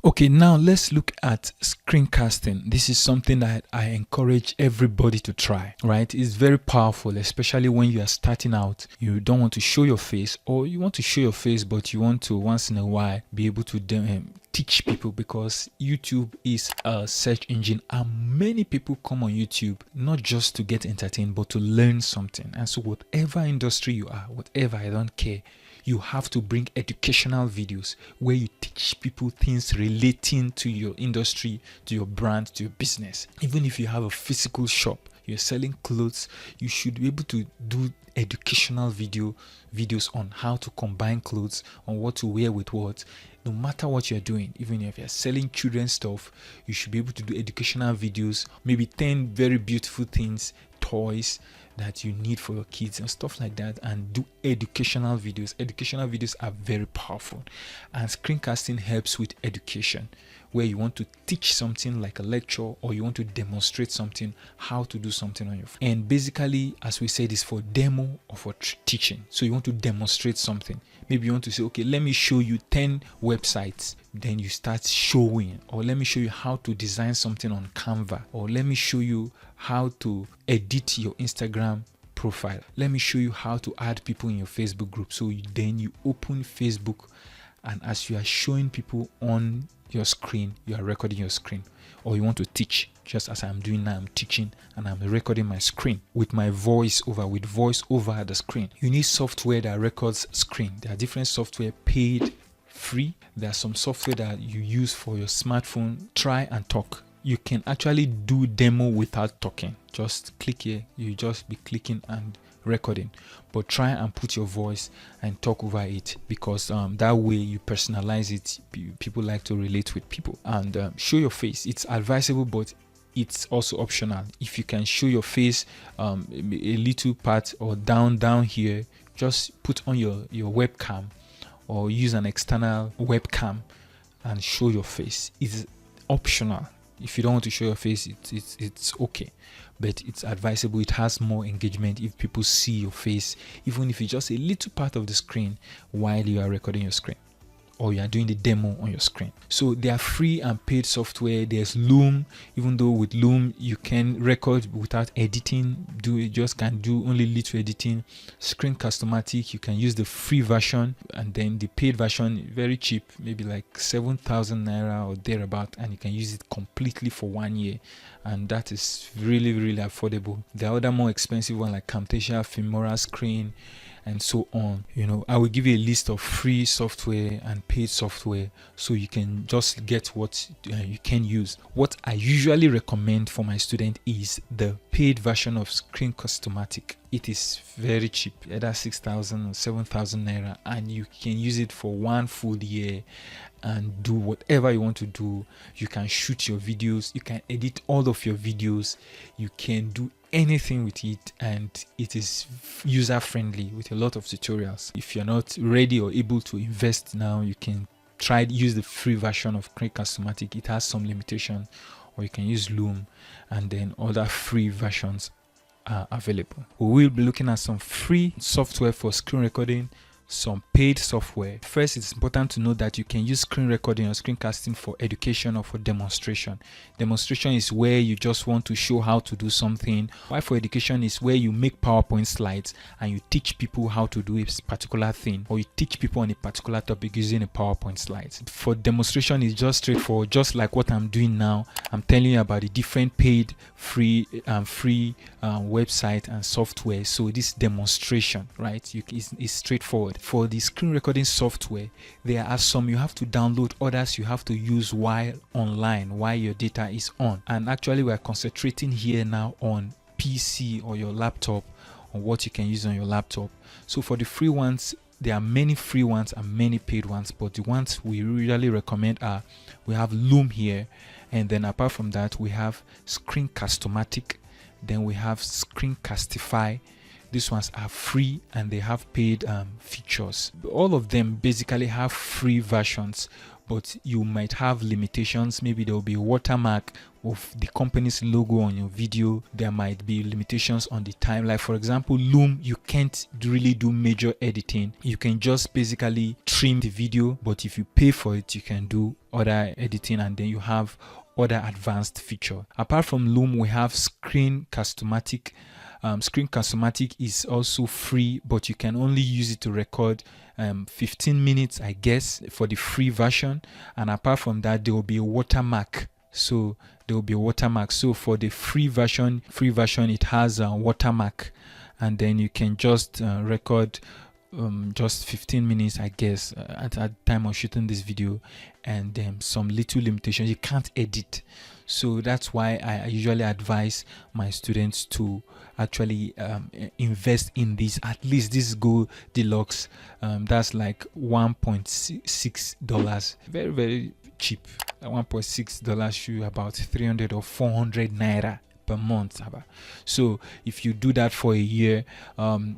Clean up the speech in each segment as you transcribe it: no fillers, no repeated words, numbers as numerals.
Okay, now let's look at screencasting. This is something that I encourage everybody to try, right? It's very powerful, especially when you are starting out. You don't want to show your face, or you want to show your face, but you want to once in a while be able to teach people, because YouTube is a search engine and many people come on YouTube not just to get entertained but to learn something. And so whatever industry you are, whatever, I don't care, you have to bring educational videos where you teach people things relating to your industry, to your brand, to your business. Even if you have a physical shop, you're selling clothes, you should be able to do educational videos on how to combine clothes, on what to wear with what. No matter what you're doing, even if you're selling children's stuff, you should be able to do educational videos, maybe 10 very beautiful things, toys that you need for your kids and stuff like that, and do educational videos. Educational videos are very powerful, and screencasting helps with education, where you want to teach something like a lecture, or you want to demonstrate something, how to do something on your phone. And basically, as we said, is for demo or for teaching. So you want to demonstrate something. Maybe you want to say, okay, let me show you 10 websites. Then you start showing, or let me show you how to design something on Canva, or let me show you how to edit your Instagram profile. Let me show you how to add people in your Facebook group. So then you open Facebook, and as you are showing people on your screen, you are recording your screen. Or you want to teach, just as I'm doing now, I'm teaching and I'm recording my screen with my voice over at the screen. You need software that records screen. There are different software, paid, free. There are some software that you use for your smartphone. Try and talk. You can actually do demo without talking. Just click here, you just be clicking and recording, but try and put your voice and talk over it, because that way you personalize it. People like to relate with people. And show your face. It's advisable, but it's also optional. If you can show your face a little part or down here, just put on your webcam or use an external webcam and show your face. It's optional. If you don't want to show your face, it's okay, but it's advisable. It has more engagement if people see your face, even if it's just a little part of the screen while you are recording your screen, or you are doing the demo on your screen. So there are free and paid software. There's Loom. Even though with Loom you can record without editing, just can do only little editing. Screencast-o-matic, you can use the free version, and then the paid version, very cheap, maybe like 7,000 naira or thereabout, and you can use it completely for 1 year, and that is really affordable. There are other more expensive ones like Camtasia, Filmora Scrn, and so on. I will give you a list of free software and paid software, so you can just get what you can use. What I usually recommend for my student is the paid version of Screencast-o-matic. It is very cheap, either 6,000 or 7,000 naira, and you can use it for 1 full year and do whatever you want to do. You can shoot your videos, you can edit all of your videos, you can do anything with it, and it is user friendly with a lot of tutorials. If you're not ready or able to invest now, you can use the free version of Screencast-o-matic. It has some limitation, or you can use Loom, and then other free versions are available. We will be looking at some free software for screen recording, some paid software. First, it's important to know that you can use screen recording or screencasting for education or for demonstration. Demonstration is where you just want to show how to do something, while for education is where you make PowerPoint slides and you teach people how to do a particular thing, or you teach people on a particular topic using a PowerPoint slides. For demonstration, is just straightforward, just like what I'm doing now. I'm telling you about the different paid, free website and software. So this demonstration, right, is straightforward. For the screen recording software, there are some you have to download, others you have to use while online, while your data is on. And actually we are concentrating here now on PC or your laptop, on what you can use on your laptop. So for the free ones, there are many free ones and many paid ones, but the ones we really recommend are, we have Loom here, and then apart from that we have Screencast-o-matic, then we have Screencastify. These ones are free and they have paid features. All of them basically have free versions, but you might have limitations. Maybe there will be a watermark of the company's logo on your video. There might be limitations on the time. Like for example, Loom, you can't really do major editing. You can just basically trim the video, but if you pay for it, you can do other editing, and then you have other advanced feature. Apart from Loom, we have Screencast-o-matic. Screencast-o-matic is also free, but you can only use it to record 15 minutes, I guess, for the free version. And apart from that, there will be a watermark. So there will be a watermark. So for the free version, it has a watermark, and then you can just record just 15 minutes, I guess, at the time of shooting this video, and then some little limitations. You can't edit. So that's why I usually advise my students to actually invest in this. At least this Go Deluxe, that's like $1.6, very, very cheap. $1.6 should about 300 or 400 naira per month. So if you do that for a year,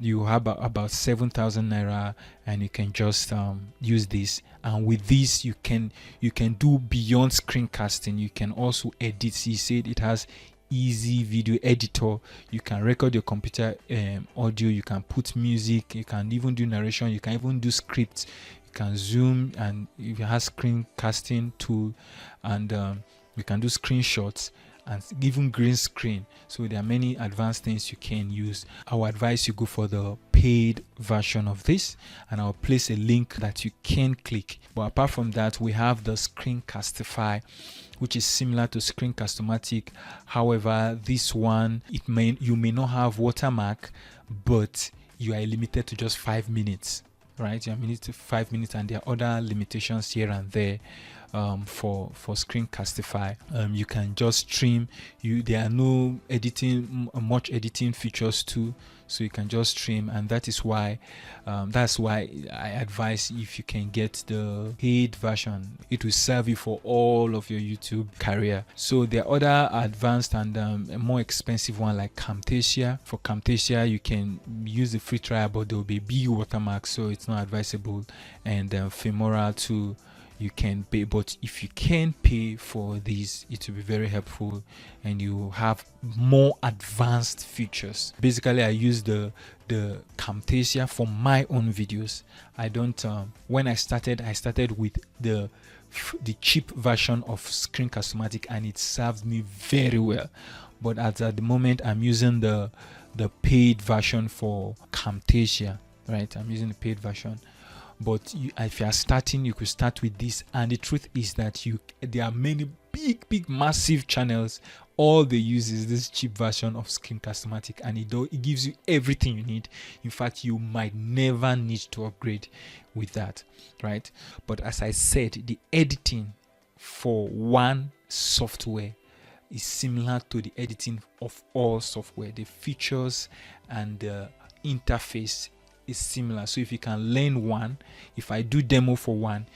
you have about 7,000 naira, and you can just use this. And with this, you can do beyond screencasting. You can also edit. He said it has easy video editor. You can record your computer audio, you can put music, you can even do narration, you can even do scripts, you can zoom, and if you have screencasting tool, and you can do screenshots and even green screen. So there are many advanced things you can use. I would advise you go for the paid version of this, and I'll place a link that you can click. But apart from that, we have the Screencastify, which is similar to Screencast-o-matic. However, this one, you may not have watermark, but you are limited to just 5 minutes, right? You are limited to 5 minutes, and there are other limitations here and there. For Screencastify, you can just stream. There are no much editing features too, so you can just stream, and that's why I advise, if you can get the paid version, it will serve you for all of your YouTube career. So there are other advanced and a more expensive one like Camtasia. For Camtasia, you can use the free trial, but there will be big watermarks, so it's not advisable. And Filmora too, you can pay, but if you can pay for these, it will be very helpful, and you have more advanced features. Basically, I use the Camtasia for my own videos. I don't when I started with the cheap version of Screencast-o-matic, and it served me very well. But at the moment, I'm using the paid version for Camtasia, right? I'm using the paid version. But if you are starting, you could start with this. And the truth is that there are many big massive channels. All they use is this cheap version of Screencast-o-matic, and it gives you everything you need. In fact, you might never need to upgrade with that, right? But as I said, the editing for one software is similar to the editing of all software. The features and the interface is similar. So if you can learn one, if I do demo for one,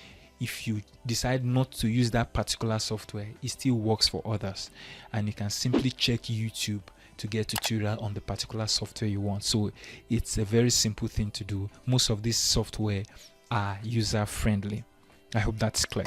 if you decide not to use that particular software, it still works for others, and you can simply check YouTube to get a tutorial on the particular software you want. So it's a very simple thing to do. Most of this software are user friendly. I hope that's clear.